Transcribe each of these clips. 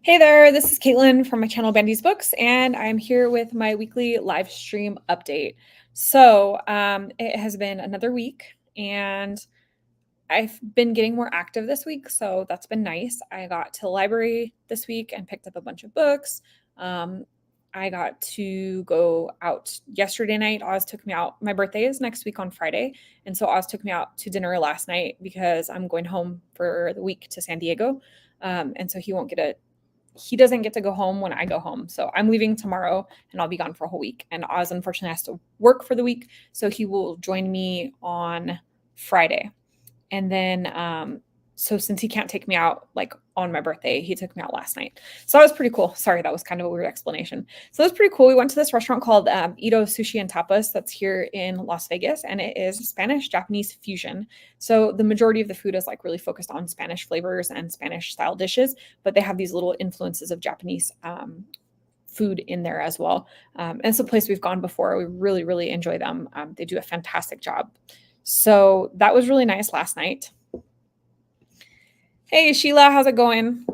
Hey there, this is Caitlin from my channel Bendy's Books, and I'm here with my weekly live stream update. It has been another week, and I've been getting more active this week, so that's been nice. I got to the library this week and picked up a bunch of books. Um, I got to go out yesterday night. Oz took me out. My birthday is next week on Friday, and so Oz took me out to dinner last night because I'm going home for the week to San Diego. And so he doesn't get to go home when I go home. So I'm leaving tomorrow and I'll be gone for a whole week. And Oz unfortunately has to work for the week. So he will join me on Friday. And then, so since he can't take me out like on my birthday, he took me out last night. So that was pretty cool. Sorry, that was kind of a weird explanation. So that was pretty cool. We went to this restaurant called Ito Sushi and Tapas that's here in Las Vegas, and it is Spanish Japanese fusion. So the majority of the food is like really focused on Spanish flavors and Spanish style dishes, but they have these little influences of Japanese food in there as well. And it's a place we've gone before. We really, really enjoy them. They do a fantastic job. So that was really nice last night. Hey, Sheila, how's it going?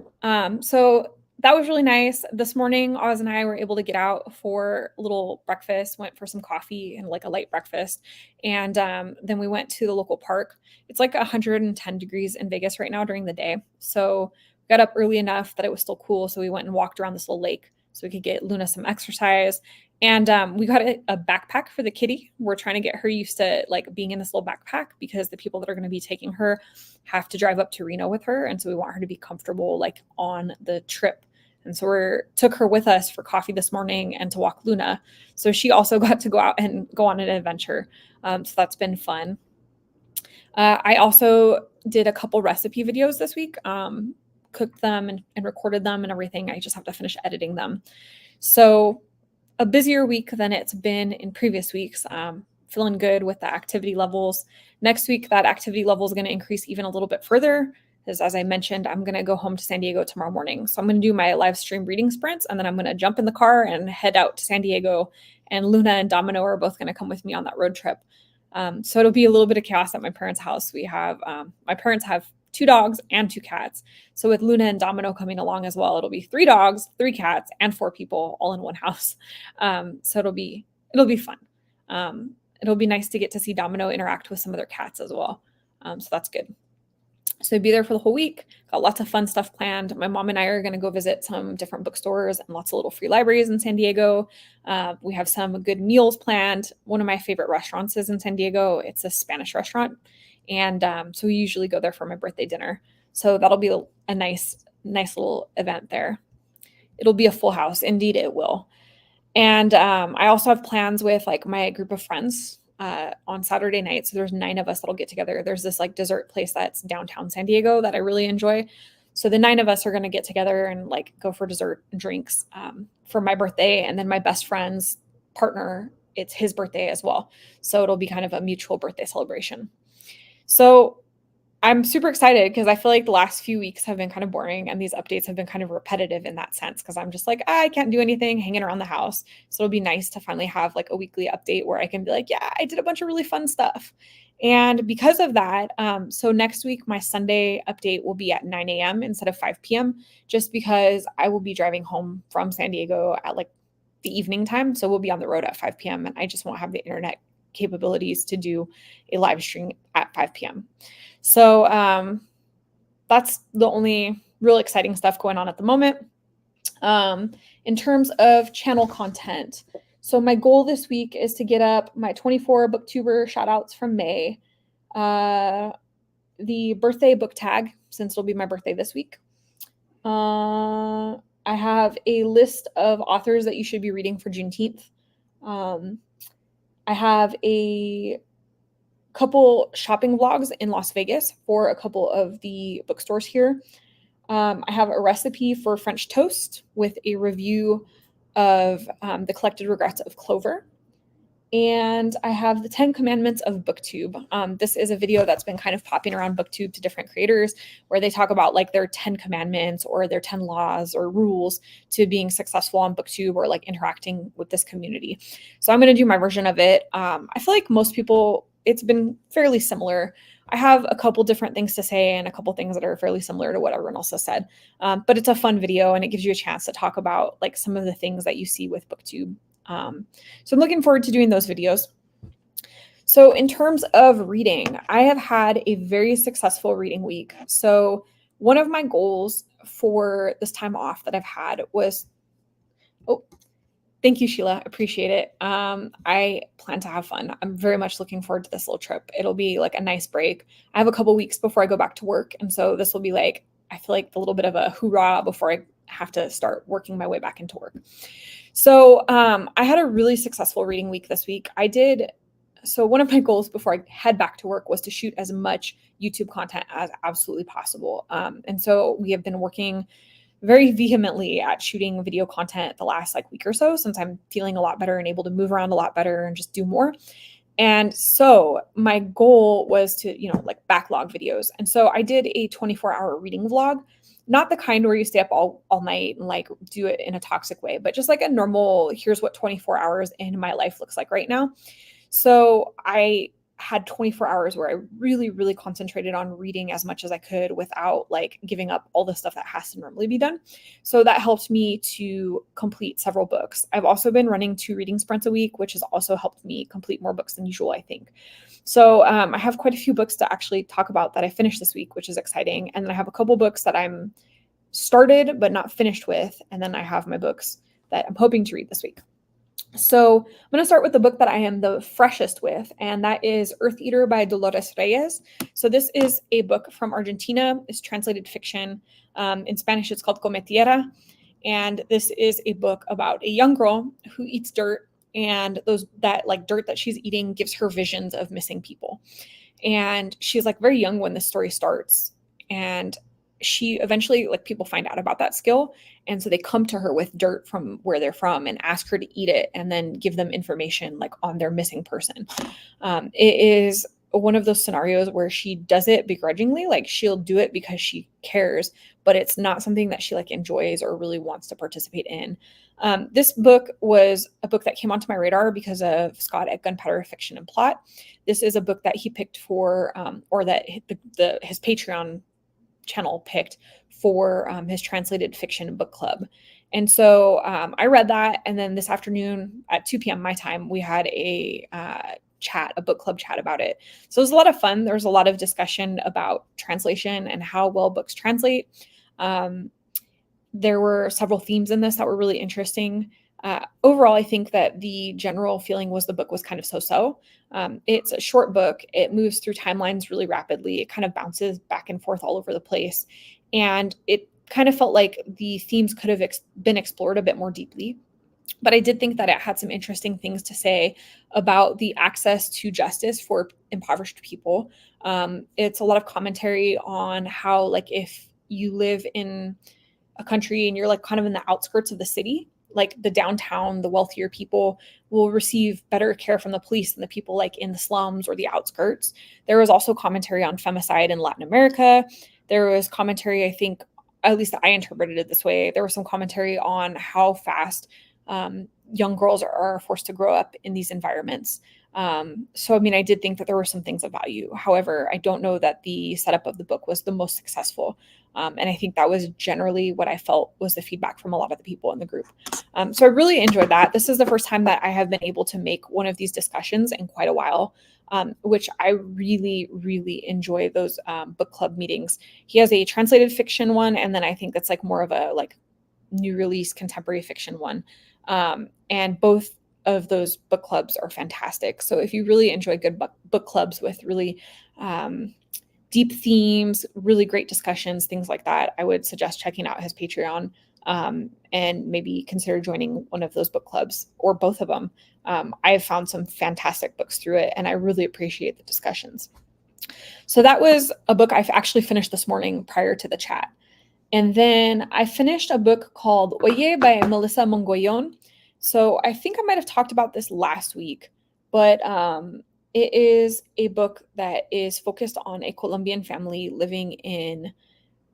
So that was really nice. This morning, Oz and I were able to get out for a little breakfast, went for some coffee and like a light breakfast. And then we went to the local park. It's like 110 degrees in Vegas right now during the day. So we got up early enough that it was still cool. So we went and walked around this little lake so we could get Luna some exercise. And we got a backpack for the kitty. We're trying to get her used to like being in this little backpack because the people that are going to be taking her have to drive up to Reno with her. And so we want her to be comfortable like on the trip. And so we took her with us for coffee this morning and to walk Luna. So she also got to go out and go on an adventure. So that's been fun. I also did a couple recipe videos this week, cooked them and recorded them and everything. I just have to finish editing them. So a busier week than it's been in previous weeks. Feeling good with the activity levels. Next week, that activity level is going to increase even a little bit further. Because as I mentioned, I'm going to go home to San Diego tomorrow morning. So I'm going to do my live stream reading sprints, and then I'm going to jump in the car and head out to San Diego. And Luna and Domino are both going to come with me on that road trip. So it'll be a little bit of chaos at my parents' house. My parents have 2 dogs and 2 cats. So with Luna and Domino coming along as well, it'll be 3 dogs, 3 cats, and 4 people all in one house. So it'll be fun. It'll be nice to get to see Domino interact with some of their cats as well. So that's good. So be there for the whole week. Got lots of fun stuff planned. My mom and I are going to go visit some different bookstores and lots of little free libraries in San Diego. We have some good meals planned. One of my favorite restaurants is in San Diego. It's a Spanish restaurant. And so we usually go there for my birthday dinner. So that'll be a nice little event there. It'll be a full house. Indeed, it will. And I also have plans with like my group of friends on Saturday night. So there's 9 of us that'll get together. There's this like dessert place that's downtown San Diego that I really enjoy. So the 9 of us are going to get together and like go for dessert and drinks for my birthday. And then my best friend's partner, it's his birthday as well. So it'll be kind of a mutual birthday celebration. So I'm super excited because I feel like the last few weeks have been kind of boring and these updates have been kind of repetitive in that sense because I'm just like, I can't do anything hanging around the house. So it'll be nice to finally have like a weekly update where I can be like, yeah, I did a bunch of really fun stuff. And because of that, so next week, my Sunday update will be at 9 a.m. instead of 5 p.m. just because I will be driving home from San Diego at like the evening time. So we'll be on the road at 5 p.m. and I just won't have the internet capabilities to do a live stream at 5 p.m. So that's the only real exciting stuff going on at the moment. In terms of channel content, so my goal this week is to get up my 24 booktuber shout outs from May, the birthday book tag, since it'll be my birthday this week. I have a list of authors that you should be reading for Juneteenth. I have a couple shopping vlogs in Las Vegas for a couple of the bookstores here. I have a recipe for French toast with a review of The Collected Regrets of Clover. And I have the 10 Commandments of BookTube. This is a video that's been kind of popping around BookTube to different creators where they talk about like their 10 commandments or their 10 laws or rules to being successful on BookTube or like interacting with this community. So I'm going to do my version of it. I feel like most people, it's been fairly similar. I have a couple different things to say and a couple things that are fairly similar to what everyone else has said. But it's a fun video and it gives you a chance to talk about like some of the things that you see with BookTube. So I'm looking forward to doing those videos. So in terms of reading, I have had a very successful reading week. So one of my goals for this time off that I've had was, oh, thank you, Sheila. Appreciate it. I plan to have fun. I'm very much looking forward to this little trip. It'll be like a nice break. I have a couple weeks before I go back to work. And so this will be like, I feel like a little bit of a hoorah before I have to start working my way back into work. So I had a really successful reading week this week. So one of my goals before I head back to work was to shoot as much YouTube content as absolutely possible. And so we have been working very vehemently at shooting video content the last like week or so, since I'm feeling a lot better and able to move around a lot better and just do more. And so my goal was to, like backlog videos. And so I did a 24-hour reading vlog, not the kind where you stay up all night and like do it in a toxic way, but just like a normal, here's what 24 hours in my life looks like right now. So I had 24 hours where I really, really concentrated on reading as much as I could without like giving up all the stuff that has to normally be done. So that helped me to complete several books. I've also been running 2 reading sprints a week, which has also helped me complete more books than usual, I think. So I have quite a few books to actually talk about that I finished this week, which is exciting. And then I have a couple books that I'm started but not finished with. And then I have my books that I'm hoping to read this week. So I'm going to start with the book that I am the freshest with, and that is Earth Eater by Dolores Reyes. So this is a book from Argentina. It's translated fiction. In Spanish, it's called Come Tierra. And this is a book about a young girl who eats dirt, and that dirt that she's eating gives her visions of missing people. And she's like very young when the story starts. And she eventually, like, people find out about that skill. And so they come to her with dirt from where they're from and ask her to eat it and then give them information like on their missing person. It is one of those scenarios where she does it begrudgingly, like she'll do it because she cares, but it's not something that she like enjoys or really wants to participate in. This book was a book that came onto my radar because of Scott at Gunpowder Fiction and Plot. This is a book that he picked for, or that his Patreon channel picked for his translated fiction book club. And so I read that. And then this afternoon at 2 p.m. my time, we had a book club chat about it. So it was a lot of fun. There was a lot of discussion about translation and how well books translate. There were several themes in this that were really interesting. Overall, I think that the general feeling was the book was kind of so-so. It's a short book. It moves through timelines really rapidly. It kind of bounces back and forth all over the place. And it kind of felt like the themes could have been explored a bit more deeply. But I did think that it had some interesting things to say about the access to justice for impoverished people. It's a lot of commentary on how, like, if you live in a country and you're like kind of in the outskirts of the city, like the downtown, the wealthier people will receive better care from the police than the people like in the slums or the outskirts. There was also commentary on femicide in Latin America. There was commentary, I think, at least I interpreted it this way. There was some commentary on how fast young girls are forced to grow up in these environments. So, I mean, I did think that there were some things of value. However, I don't know that the setup of the book was the most successful. And I think that was generally what I felt was the feedback from a lot of the people in the group. So I really enjoyed that. This is the first time that I have been able to make one of these discussions in quite a while, which I really, really enjoy those book club meetings. He has a translated fiction one, and then I think that's like more of a like new release contemporary fiction one. And both of those book clubs are fantastic. So if you really enjoy good book clubs with really deep themes, really great discussions, things like that, I would suggest checking out his Patreon and maybe consider joining one of those book clubs or both of them. I have found some fantastic books through it, and I really appreciate the discussions. So that was a book I've actually finished this morning prior to the chat. And then I finished a book called Oye by Melissa Mongoyon. So I think I might have talked about this last week, but it is a book that is focused on a Colombian family living in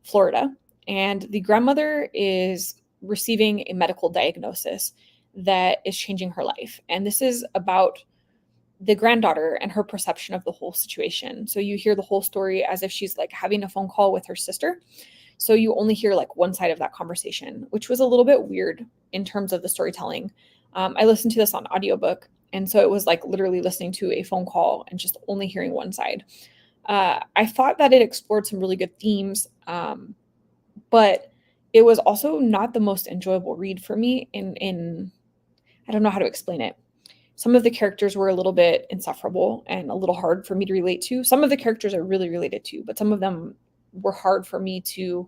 Florida. And the grandmother is receiving a medical diagnosis that is changing her life. And this is about the granddaughter and her perception of the whole situation. So you hear the whole story as if she's like having a phone call with her sister. So you only hear like one side of that conversation, which was a little bit weird in terms of the storytelling. I listened to this on audiobook, and so it was like literally listening to a phone call and just only hearing one side. I thought that it explored some really good themes, but it was also not the most enjoyable read for me. In I don't know how to explain it. Some of the characters were a little bit insufferable and a little hard for me to relate to. Some of the characters I really related to, but some of them were hard for me to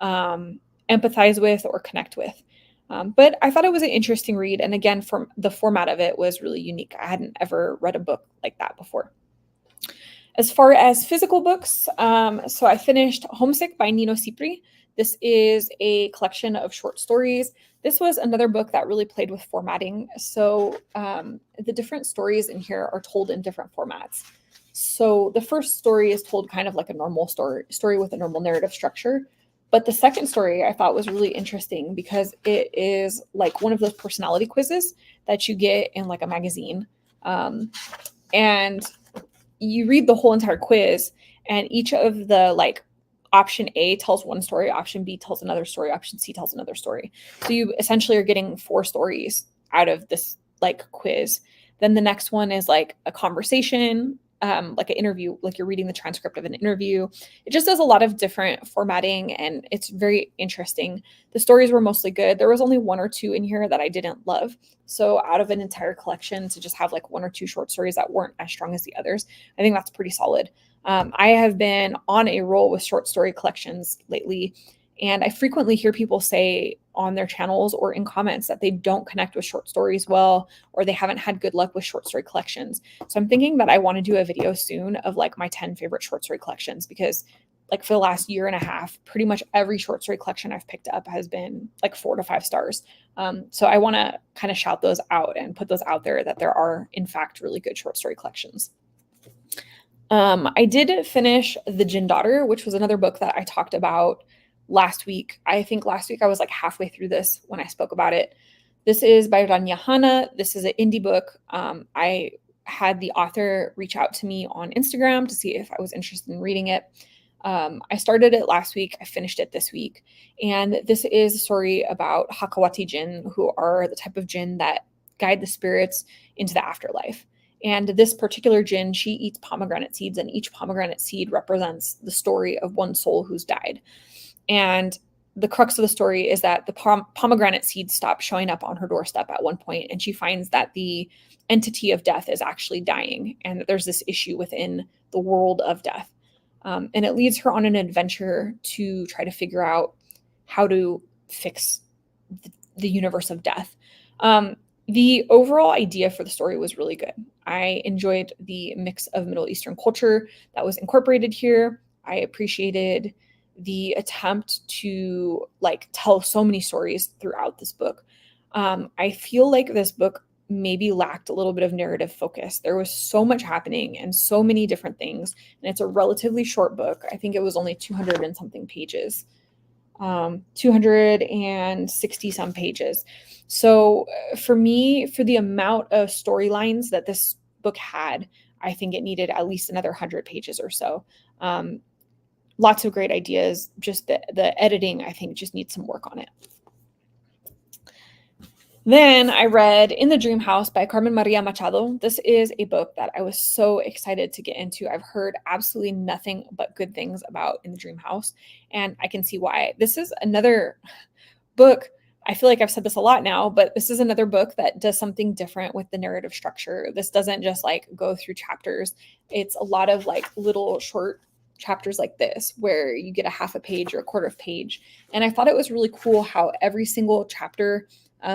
empathize with or connect with. But I thought it was an interesting read. And again, from the format of it was really unique. I hadn't ever read a book like that before. As far as physical books, so I finished Homesick by Nino Cipri. This is a collection of short stories. This was another book that really played with formatting. So the different stories in here are told in different formats. So the first story is told kind of like a normal story with a normal narrative structure. But the second story I thought was really interesting because it is like one of those personality quizzes that you get in like a magazine. And you read the whole entire quiz, and each of the like option A tells one story, option B tells another story, option C tells another story. So you essentially are getting 4 stories out of this like quiz. Then the next one is like a conversation, like an interview, like you're reading the transcript of an interview. It just does a lot of different formatting, and it's very interesting. The stories were mostly good. There was only 1 or 2 in here that I didn't love. So out of an entire collection, to just have like 1 or 2 short stories that weren't as strong as the others, I think that's pretty solid. I have been on a roll with short story collections lately, and I frequently hear people say on their channels or in comments that they don't connect with short stories well, or they haven't had good luck with short story collections. So I'm thinking that I want to do a video soon of like my 10 favorite short story collections, because like for the last year and a half, pretty much every short story collection I've picked up has been like 4 to 5 stars. So I want to kind of shout those out and put those out there that there are in fact really good short story collections. I did finish The Jinn Daughter, which was another book that I talked about last week. I think last week I was like halfway through this when I spoke about it. This is by Rania Hanna. This is an indie book. I had the author reach out to me on Instagram to see if I was interested in reading it. I started it last week. I finished it this week. And this is a story about Hakawati jinn, who are the type of jinn that guide the spirits into the afterlife. And this particular jinn, she eats pomegranate seeds, and each pomegranate seed represents the story of one soul who's died. And the crux of the story is that the pomegranate seeds stop showing up on her doorstep at one point, and she finds that the entity of death is actually dying, and that there's this issue within the world of death. And it leads her on an adventure to try to figure out how to fix the universe of death. The overall idea for the story was really good. I enjoyed the mix of Middle Eastern culture that was incorporated here. I appreciated the attempt to like tell so many stories throughout this book. I feel like this book maybe lacked a little bit of narrative focus. There was so much happening and so many different things, and it's a relatively short book. I think it was only 200 and something pages. 260 some pages. So for me, for the amount of storylines that this book had, I think it needed at least another 100 pages or so. Lots of great ideas. Just the editing, I think, just needs some work on it. Then I read In the Dream House by Carmen Maria Machado. This is a book that I was so excited to get into. I've heard absolutely nothing but good things about In the Dream House, and I can see why. This is another book. I feel like I've said this a lot now, but this is another book that does something different with the narrative structure. This doesn't just like go through chapters. It's a lot of like little short chapters like this, where you get a half a page or a quarter of page. And I thought it was really cool how every single chapter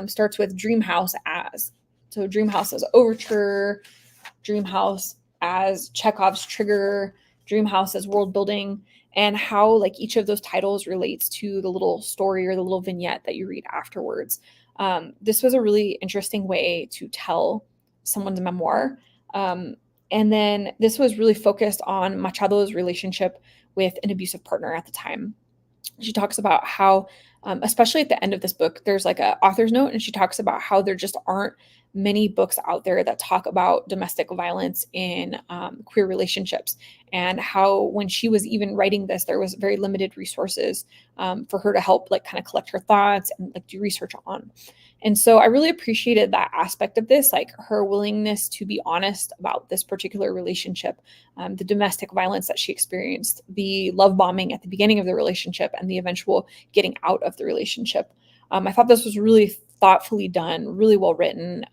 starts with Dream House as. So Dream House as overture, Dream House as Chekhov's trigger, Dream House as world building, and how like each of those titles relates to the little story or the little vignette that you read afterwards. This was a really interesting way to tell someone's memoir. And then this was really focused on Machado's relationship with an abusive partner at the time. She talks about how especially at the end of this book. There's like a author's note, and she talks about how there just aren't many books out there that talk about domestic violence in queer relationships, and how when she was even writing this, there was very limited resources for her to help like kind of collect her thoughts and like do research on. And so I really appreciated that aspect of this, like her willingness to be honest about this particular relationship, the domestic violence that she experienced, the love bombing at the beginning of the relationship, and the eventual getting out of the relationship. I thought this was really thoughtfully done, really well written.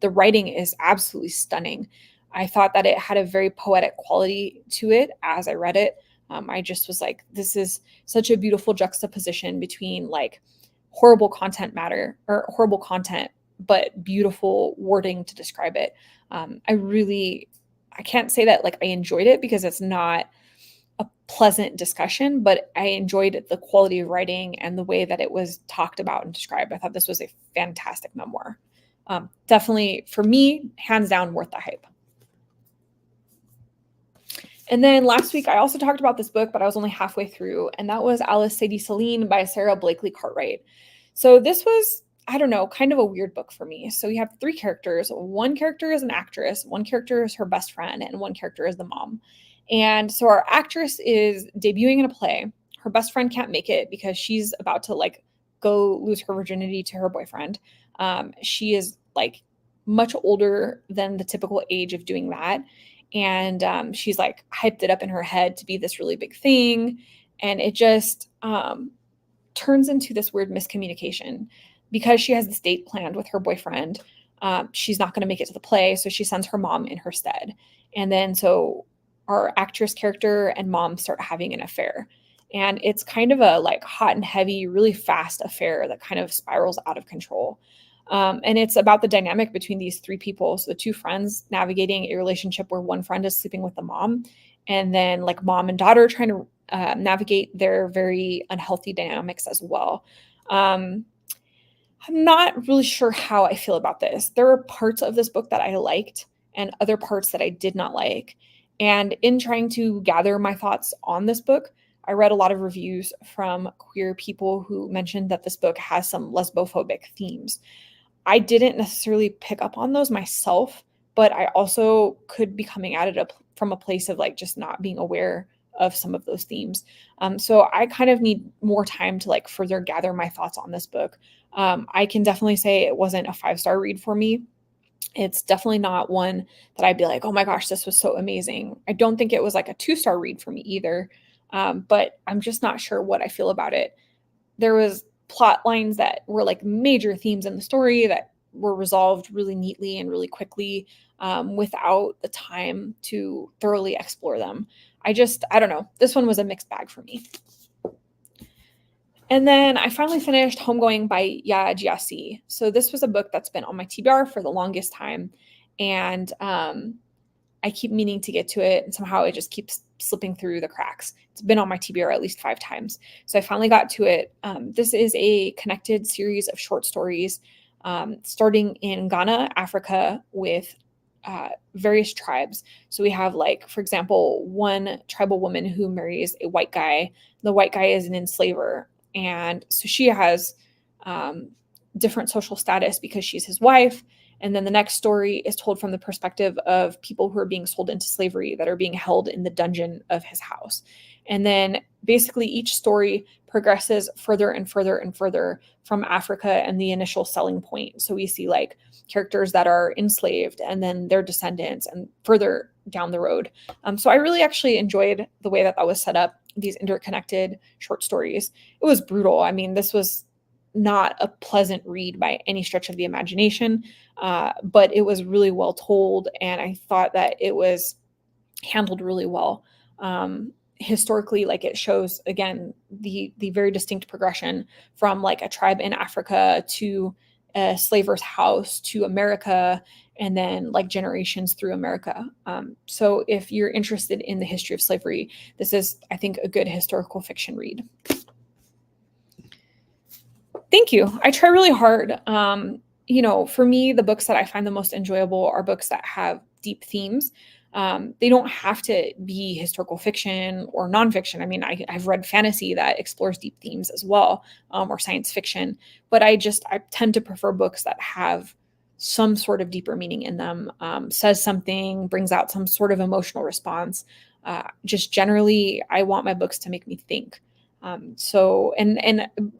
The writing is absolutely stunning. I thought that it had a very poetic quality to it as I read it. I just was like, this is such a beautiful juxtaposition between like horrible content matter or horrible content, but beautiful wording to describe it. I can't say that like I enjoyed it because it's not a pleasant discussion, but I enjoyed the quality of writing and the way that it was talked about and described. I thought this was a fantastic memoir. Definitely for me, hands down, worth the hype. And then last week, I also talked about this book, but I was only halfway through, and that was Alice Sadie Celine by Sarah Blakely Cartwright. So this was, I don't know, kind of a weird book for me. So you have three characters. One character is an actress, one character is her best friend, and one character is the mom. And so our actress is debuting in a play. Her best friend can't make it because she's about to like go lose her virginity to her boyfriend. She is like much older than the typical age of doing that. And she's like hyped it up in her head to be this really big thing. And it just turns into this weird miscommunication because she has this date planned with her boyfriend. She's not going to make it to the play. So she sends her mom in her stead. And then so our actress character and mom start having an affair. And it's kind of a like hot and heavy, really fast affair that kind of spirals out of control. And it's about the dynamic between these three people. So the two friends navigating a relationship where one friend is sleeping with the mom, and then like mom and daughter trying to navigate their very unhealthy dynamics as well. I'm not really sure how I feel about this. There are parts of this book that I liked and other parts that I did not like. And in trying to gather my thoughts on this book, I read a lot of reviews from queer people who mentioned that this book has some lesbophobic themes. I didn't necessarily pick up on those myself, but I also could be coming at it from a place of like just not being aware of some of those themes. So I kind of need more time to like further gather my thoughts on this book. I can definitely say it wasn't a 5-star read for me. It's definitely not one that I'd be like, oh my gosh, this was so amazing. I don't think it was like a 2-star read for me either. But I'm just not sure what I feel about it. There was plot lines that were like major themes in the story that were resolved really neatly and really quickly without the time to thoroughly explore them. I don't know. This one was a mixed bag for me. And then I finally finished Homegoing by Yaa Gyasi. So this was a book that's been on my TBR for the longest time. And I keep meaning to get to it, and somehow it just keeps slipping through the cracks. It's been on my TBR at least 5 times. So I finally got to it. This is a connected series of short stories starting in Ghana, Africa, with various tribes. So we have like, for example, one tribal woman who marries a white guy. The white guy is an enslaver. And so she has different social status because she's his wife. And then the next story is told from the perspective of people who are being sold into slavery that are being held in the dungeon of his house. And then basically each story progresses further and further and further from Africa and the initial selling point. So we see like characters that are enslaved and then their descendants and further down the road. So I really actually enjoyed the way that was set up, these interconnected short stories. It was brutal. I mean, this was not a pleasant read by any stretch of the imagination, but it was really well told, and I thought that it was handled really well. Historically, like it shows again the very distinct progression from like a tribe in Africa to a slaver's house to America, and then like generations through America. So if you're interested in the history of slavery, this is, I think, a good historical fiction read. Thank you. I try really hard. For me, the books that I find the most enjoyable are books that have deep themes. They don't have to be historical fiction or nonfiction. I mean, I've read fantasy that explores deep themes as well, or science fiction, but I tend to prefer books that have some sort of deeper meaning in them, says something, brings out some sort of emotional response. Just generally, I want my books to make me think. And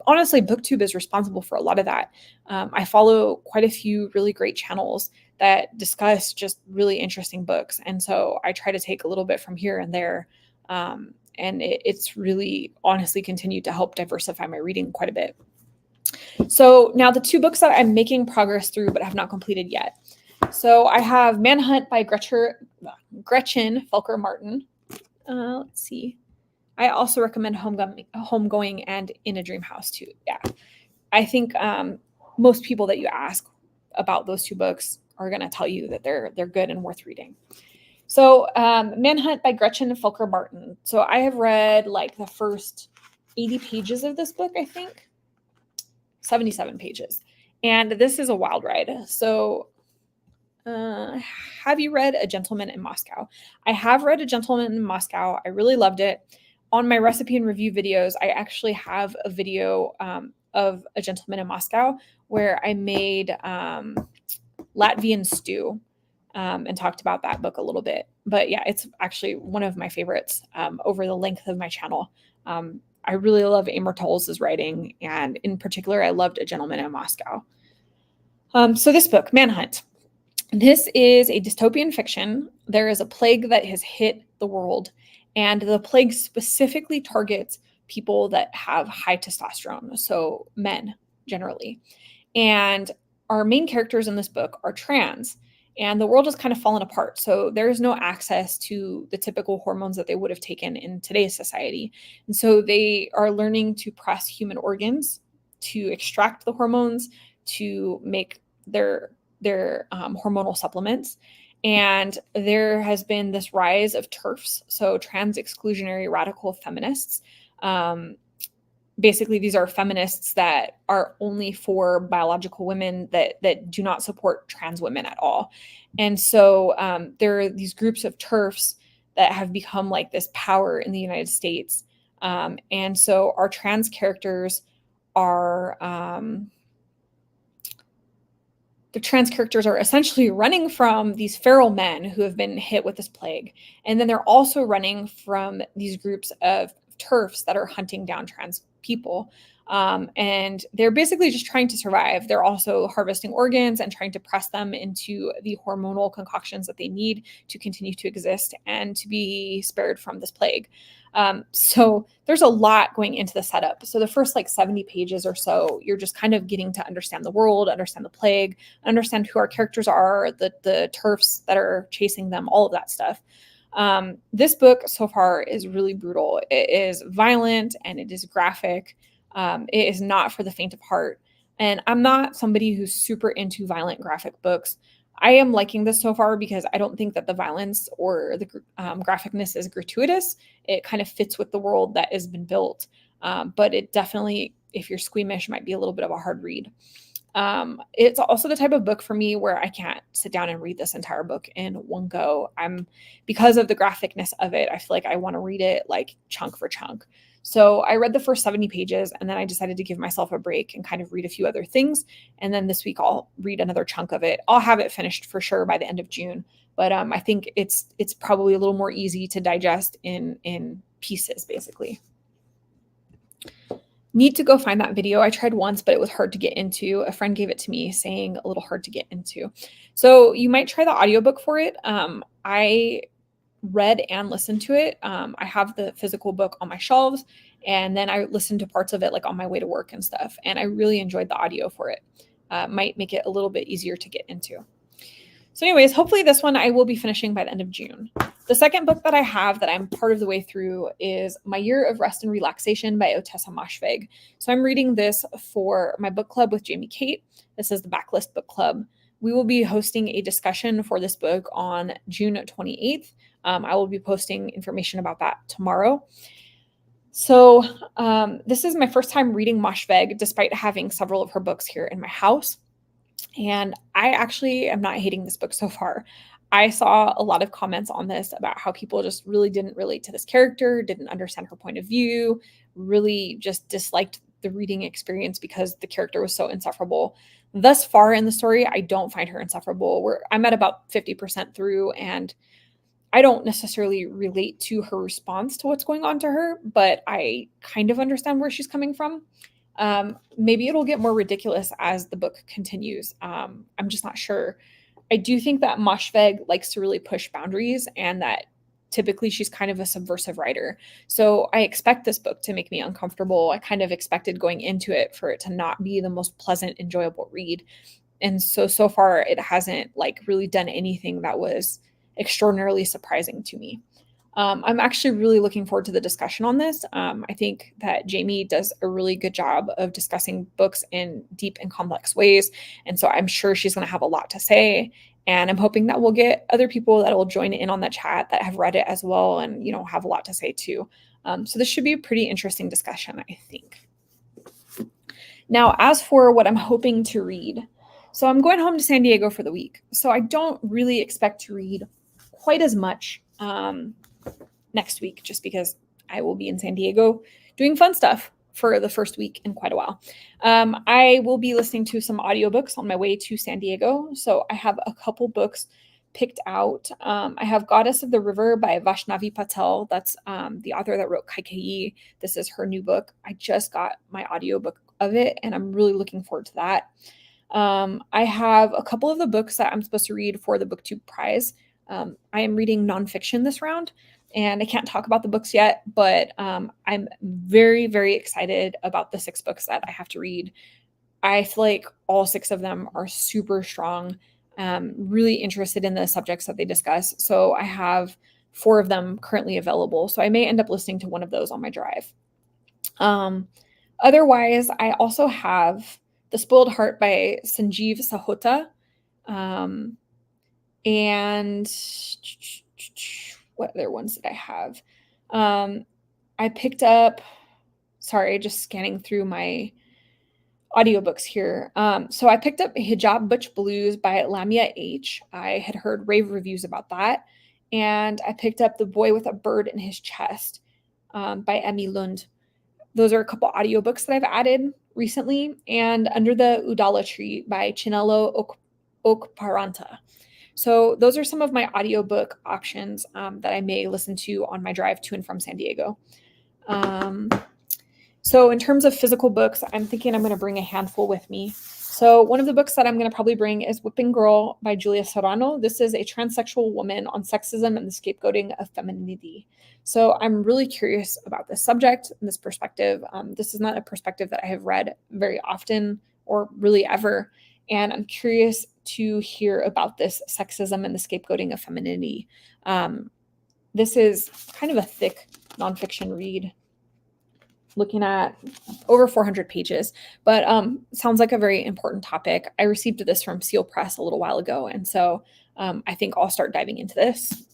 honestly, BookTube is responsible for a lot of that. I follow quite a few really great channels that discuss just really interesting books, and so I try to take a little bit from here and there. And it's really honestly continued to help diversify my reading quite a bit. So now the two books that I'm making progress through but have not completed yet. So I have Manhunt by Gretchen Felker Martin. Let's see. I also recommend Homegoing and In a Dream House too. Yeah. I think most people that you ask about those two books are going to tell you that they're good and worth reading. So Manhunt by Gretchen Felker Martin. So I have read like the first 80 pages of this book, I think. 77 pages. And this is a wild ride. So have you read A Gentleman in Moscow? I have read A Gentleman in Moscow. I really loved it. On my recipe and review videos, I actually have a video of A Gentleman in Moscow where I made Latvian stew and talked about that book a little bit. But yeah, it's actually one of my favorites over the length of my channel. I really love Amor Towles' writing, and in particular, I loved A Gentleman in Moscow. So this book, Manhunt. This is a dystopian fiction. There is a plague that has hit the world, and the plague specifically targets people that have high testosterone, so men generally. And our main characters in this book are trans, and the world has kind of fallen apart. So there is no access to the typical hormones that they would have taken in today's society. And so they are learning to press human organs to extract the hormones to make their hormonal supplements. And there has been this rise of TERFs, so trans exclusionary radical feminists. Basically, these are feminists that are only for biological women that do not support trans women at all. And so there are these groups of TERFs that have become like this power in the United States. And so our trans characters are the trans characters are essentially running from these feral men who have been hit with this plague. And then they're also running from these groups of TERFs that are hunting down trans people. And they're basically just trying to survive. They're also harvesting organs and trying to press them into the hormonal concoctions that they need to continue to exist and to be spared from this plague. So there's a lot going into the setup. So the first like 70 pages or so, you're just kind of getting to understand the world, understand the plague, understand who our characters are, the TERFs that are chasing them, all of that stuff. This book so far is really brutal. It is violent and it is graphic. It is not for the faint of heart. And I'm not somebody who's super into violent graphic books. I am liking this so far because I don't think that the violence or the graphicness is gratuitous. It kind of fits with the world that has been built. But it definitely, if you're squeamish, might be a little bit of a hard read. It's also the type of book for me where I can't sit down and read this entire book in one go. Because of the graphicness of it, I feel like I want to read it like chunk for chunk. So I read the first 70 pages and then I decided to give myself a break and kind of read a few other things. And then this week I'll read another chunk of it. I'll have it finished for sure by the end of June. But I think it's probably a little more easy to digest in pieces, basically. Need to go find that video. I tried once, but it was hard to get into. A friend gave it to me saying a little hard to get into. So you might try the audiobook for it. I read and listened to it. I have the physical book on my shelves, and then I listened to parts of it like on my way to work and stuff. And I really enjoyed the audio for it. Might make it a little bit easier to get into. So anyways, hopefully this one I will be finishing by the end of June. The second book that I have that I'm part of the way through is My Year of Rest and Relaxation by Ottessa Moshfegh. So I'm reading this for my book club with Jamie Kate. This is the Backlist Book Club. We will be hosting a discussion for this book on June 28th. I will be posting information about that tomorrow. So this is my first time reading Moshfegh, despite having several of her books here in my house. And I actually am not hating this book so far. I saw a lot of comments on this about how people just really didn't relate to this character, didn't understand her point of view, really just disliked the reading experience because the character was so insufferable. Thus far in the story, I don't find her insufferable. I'm at about 50% through, and I don't necessarily relate to her response to what's going on to her, but I kind of understand where she's coming from. Maybe it'll get more ridiculous as the book continues. I'm just not sure. I do think that Moshfegh likes to really push boundaries, and that typically she's kind of a subversive writer. So I expect this book to make me uncomfortable. I kind of expected going into it for it to not be the most pleasant, enjoyable read. And so far it hasn't like really done anything that was extraordinarily surprising to me. I'm actually really looking forward to the discussion on this. I think that Jamie does a really good job of discussing books in deep and complex ways. And so I'm sure she's going to have a lot to say. And I'm hoping that we'll get other people that will join in on the chat that have read it as well and, have a lot to say too. So this should be a pretty interesting discussion, I think. Now, as for what I'm hoping to read, so I'm going home to San Diego for the week. So I don't really expect to read quite as much next week, just because I will be in San Diego doing fun stuff for the first week in quite a while. I will be listening to some audiobooks on my way to San Diego. So I have a couple books picked out. I have Goddess of the River by Vaishnavi Patel. That's the author that wrote Kaikeyi. This is her new book. I just got my audiobook of it, and I'm really looking forward to that. I have a couple of the books that I'm supposed to read for the BookTube Prize. I am reading nonfiction this round, and I can't talk about the books yet, but I'm very, very excited about the 6 books that I have to read. I feel like all 6 of them are super strong, really interested in the subjects that they discuss. So I have 4 of them currently available. So I may end up listening to one of those on my drive. Otherwise, I also have The Spoiled Heart by Sanjeev Sahota. And what other ones did I have? I picked up, sorry, just scanning through my audiobooks here. So I picked up Hijab Butch Blues by Lamia H. I had heard rave reviews about that. And I picked up The Boy with a Bird in His Chest by Emmy Lund. Those are a couple audiobooks that I've added recently. And Under the Udala Tree by Chinelo Okparanta. So those are some of my audiobook options that I may listen to on my drive to and from San Diego. So in terms of physical books, I'm thinking I'm going to bring a handful with me. So one of the books that I'm going to probably bring is Whipping Girl by Julia Serrano. This is a transsexual woman on sexism and the scapegoating of femininity. So I'm really curious about this subject and this perspective. This is not a perspective that I have read very often or really ever. And I'm curious to hear about this sexism and the scapegoating of femininity. This is kind of a thick nonfiction read, looking at over 400 pages, but sounds like a very important topic. I received this from Seal Press a little while ago, and so I think I'll start diving into this.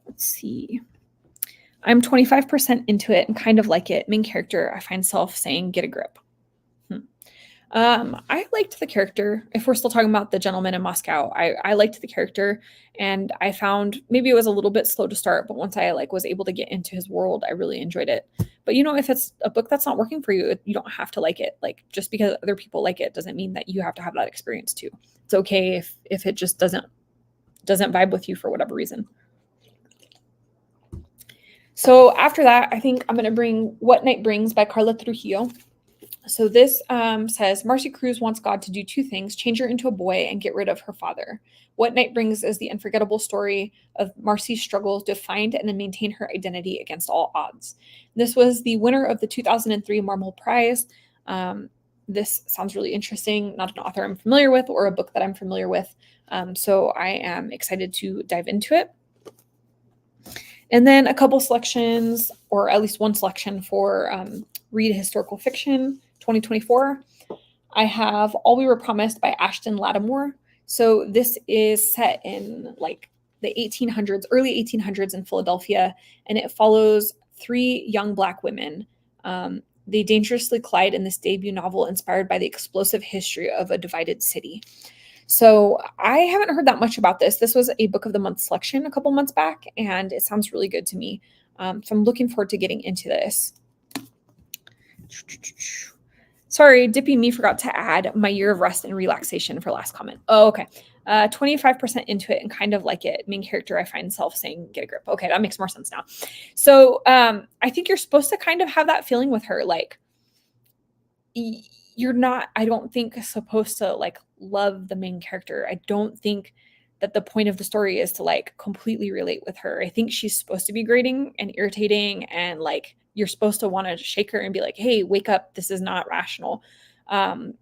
Let's see. I'm 25% into it and kind of like it. Main character, I find self saying, get a grip. I liked the character. If we're still talking about the gentleman in Moscow, I liked the character, and I found maybe it was a little bit slow to start, but once I was able to get into his world, I really enjoyed it. But if it's a book that's not working for you, you don't have to like it. Just because other people like it doesn't mean that you have to have that experience too. It's okay if it just doesn't vibe with you for whatever reason. So after that, I think I'm going to bring What Night Brings by Carla Trujillo. So this says, Marcy Cruz wants God to do 2 things, change her into a boy and get rid of her father. What Night Brings is the unforgettable story of Marcy's struggle to find and then maintain her identity against all odds. This was the winner of the 2003 Marmol Prize. This sounds really interesting, not an author I'm familiar with or a book that I'm familiar with. So I am excited to dive into it. And then a couple selections, or at least one selection for Read Historical Fiction 2024. I have All We Were Promised by Ashton Lattimore. So this is set in the 1800s, early 1800s in Philadelphia, and it follows 3 young Black women. They dangerously collide in this debut novel inspired by the explosive history of a divided city. So I haven't heard that much about this. This was a book of the month selection a couple months back, and it sounds really good to me. So I'm looking forward to getting into this. Sorry, Dippy Me forgot to add my year of rest and relaxation for last comment. Oh, okay. 25% into it and kind of like it. Main character, I find self saying, get a grip. Okay, that makes more sense now. So I think you're supposed to kind of have that feeling with her. Like, you're not, I don't think, supposed to like love the main character. I don't think that the point of the story is to like completely relate with her. I think she's supposed to be grating and irritating, and like you're supposed to want to shake her and be like, hey, wake up, this is not rational.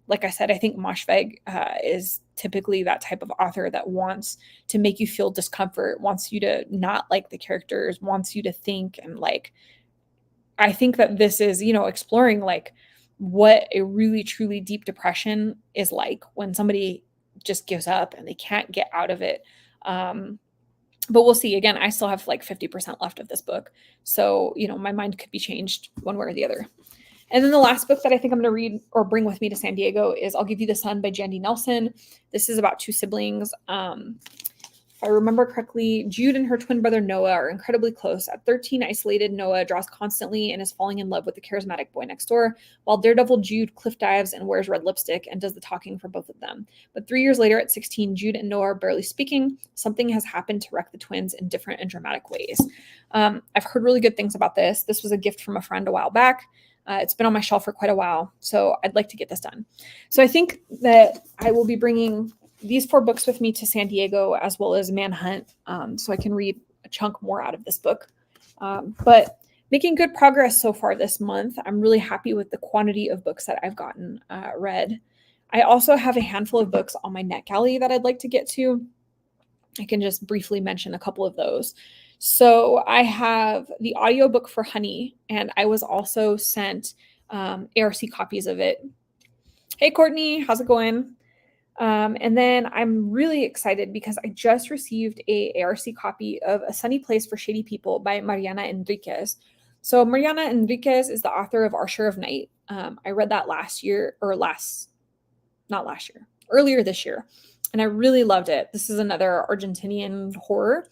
Like I said, I think Moshfegh is typically that type of author that wants to make you feel discomfort, wants you to not like the characters, wants you to think. And like, I think that this is, exploring like what a really truly deep depression is like when somebody just gives up and they can't get out of it. But we'll see. Again, I still have like 50% left of this book. So, my mind could be changed one way or the other. And then the last book that I think I'm going to read or bring with me to San Diego is I'll Give You the Sun by Jandy Nelson. This is about two siblings. If I remember correctly, Jude and her twin brother Noah are incredibly close. At 13, isolated Noah draws constantly and is falling in love with the charismatic boy next door, while daredevil Jude cliff dives and wears red lipstick and does the talking for both of them. But 3 years later, at 16, Jude and Noah are barely speaking. Something has happened to wreck the twins in different and dramatic ways. I've heard really good things about this. This was a gift from a friend a while back. It's been on my shelf for quite a while, so I'd like to get this done. So I think that I will be bringing these 4 books with me to San Diego, as well as Manhunt, so I can read a chunk more out of this book. But making good progress so far this month. I'm really happy with the quantity of books that I've gotten read. I also have a handful of books on my NetGalley that I'd like to get to. I can just briefly mention a couple of those. So I have the audiobook for Honey, and I was also sent ARC copies of it. Hey, Courtney, how's it going? And then I'm really excited because I just received a ARC copy of A Sunny Place for Shady People by Mariana Enriquez. So Mariana Enriquez is the author of Our Share of Night. I read that earlier this year, and I really loved it. This is another Argentinian horror,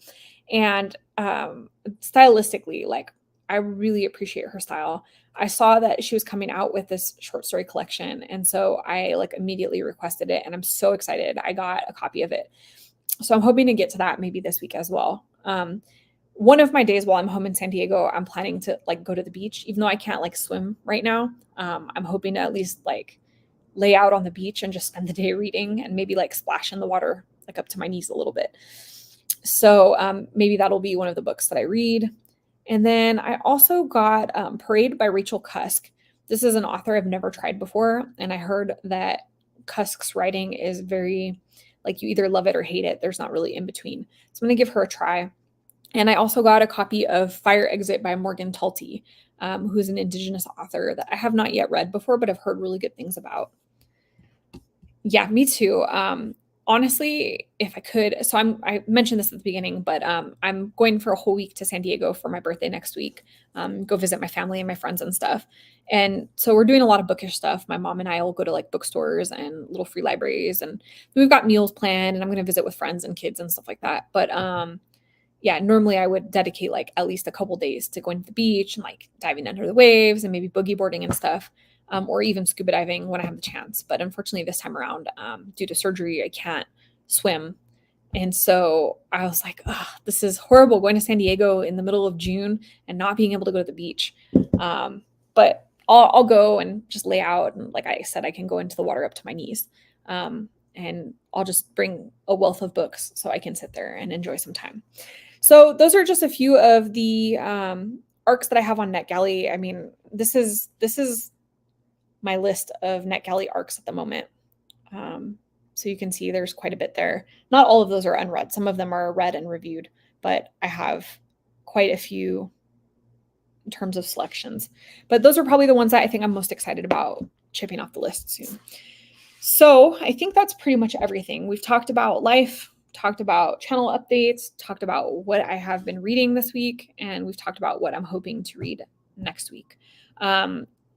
and stylistically, like, I really appreciate her style. I saw that she was coming out with this short story collection, and so I like immediately requested it, and I'm so excited. I got a copy of it. So I'm hoping to get to that maybe this week as well. One of my days while I'm home in San Diego, I'm planning to like go to the beach, even though I can't like swim right now. I'm hoping to at least like lay out on the beach and just spend the day reading and maybe like splash in the water like up to my knees a little bit. So maybe that'll be one of the books that I read. And then I also got Parade by Rachel Cusk. This is an author I've never tried before, and I heard that Cusk's writing is very, like, you either love it or hate it. There's not really in between. So I'm going to give her a try. And I also got a copy of Fire Exit by Morgan Talty, who's an Indigenous author that I have not yet read before, but I've heard really good things about. Yeah, me too. Honestly, if I could, so I mentioned this at the beginning, but I'm going for a whole week to San Diego for my birthday next week. Go visit my family and my friends and stuff. And so we're doing a lot of bookish stuff. My mom and I will go to like bookstores and little free libraries, and we've got meals planned, and I'm going to visit with friends and kids and stuff like that. But yeah, normally I would dedicate like at least a couple days to going to the beach and like diving under the waves and maybe boogie boarding and stuff. Or even scuba diving when I have the chance. But unfortunately, this time around, due to surgery, I can't swim. And so I was like, this is horrible going to San Diego in the middle of June and not being able to go to the beach. But I'll go and just lay out. And like I said, I can go into the water up to my knees. And I'll just bring a wealth of books so I can sit there and enjoy some time. So those are just a few of the arcs that I have on NetGalley. I mean, this is my list of NetGalley arcs at the moment. So you can see there's quite a bit there. Not all of those are unread. Some of them are read and reviewed, but I have quite a few in terms of selections. But those are probably the ones that I think I'm most excited about chipping off the list soon. So I think that's pretty much everything. We've talked about life, talked about channel updates, talked about what I have been reading this week, and we've talked about what I'm hoping to read next week.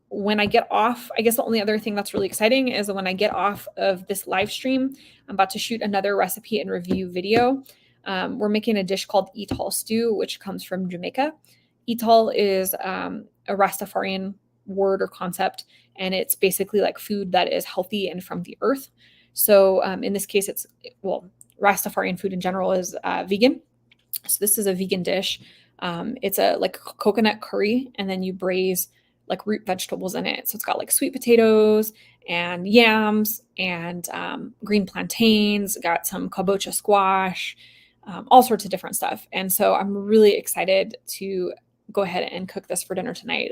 when I get off, I guess the only other thing that's really exciting is when I get off of this live stream, I'm about to shoot another recipe and review video. We're making a dish called Ital stew, which comes from Jamaica. Ital is a Rastafarian word or concept, and it's basically like food that is healthy and from the earth. So in this case, Rastafarian food in general is vegan. So this is a vegan dish. It's a like coconut curry, and then you braise like root vegetables in it. So it's got like sweet potatoes and yams and green plantains, got some kabocha squash, all sorts of different stuff. And so I'm really excited to go ahead and cook this for dinner tonight.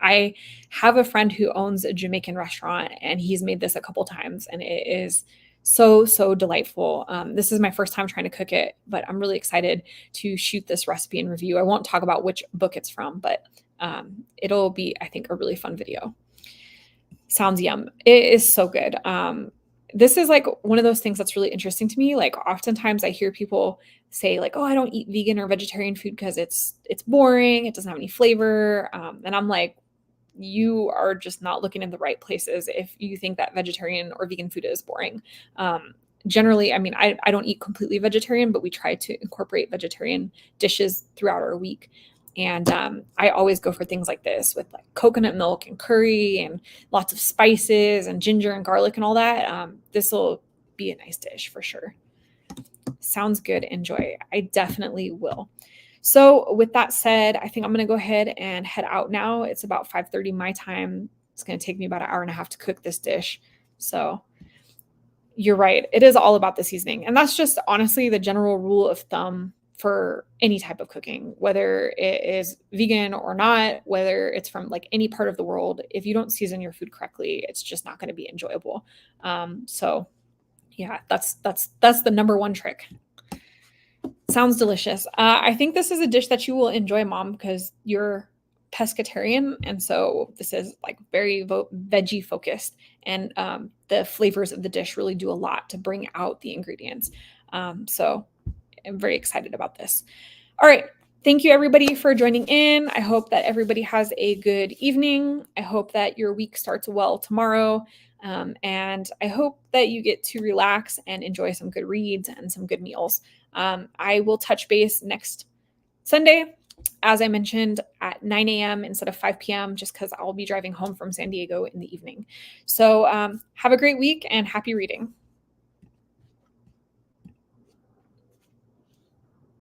I have a friend who owns a Jamaican restaurant, and he's made this a couple times, and it is so delightful. This is my first time trying to cook it, but I'm really excited to shoot this recipe and review. I won't talk about which book it's from, but it'll be, I think, a really fun video. Sounds yum. It is so good. This is like one of those things that's really interesting to me. Like oftentimes I hear people say like, oh, I don't eat vegan or vegetarian food because it's boring. It doesn't have any flavor. And I'm like, you are just not looking in the right places if you think that vegetarian or vegan food is boring. Generally, I mean, I don't eat completely vegetarian, but we try to incorporate vegetarian dishes throughout our week. And I always go for things like this with like coconut milk and curry and lots of spices and ginger and garlic and all that. This will be a nice dish for sure. Sounds good. Enjoy. I definitely will. So with that said, I think I'm going to go ahead and head out now. It's about 5:30 my time. It's going to take me about an hour and a half to cook this dish. So you're right. It is all about the seasoning. And that's just honestly the general rule of thumb for any type of cooking, whether it is vegan or not, whether it's from like any part of the world. If you don't season your food correctly, it's just not going to be enjoyable. So yeah, that's the number one trick. Sounds delicious. I think this is a dish that you will enjoy, Mom, because you're pescatarian, and so this is like very veggie focused, and the flavors of the dish really do a lot to bring out the ingredients. So I'm very excited about this. All right. Thank you, everybody, for joining in. I hope that everybody has a good evening. I hope that your week starts well tomorrow. And I hope that you get to relax and enjoy some good reads and some good meals. I will touch base next Sunday, as I mentioned, at 9 a.m. instead of 5 p.m., just because I'll be driving home from San Diego in the evening. So have a great week and happy reading.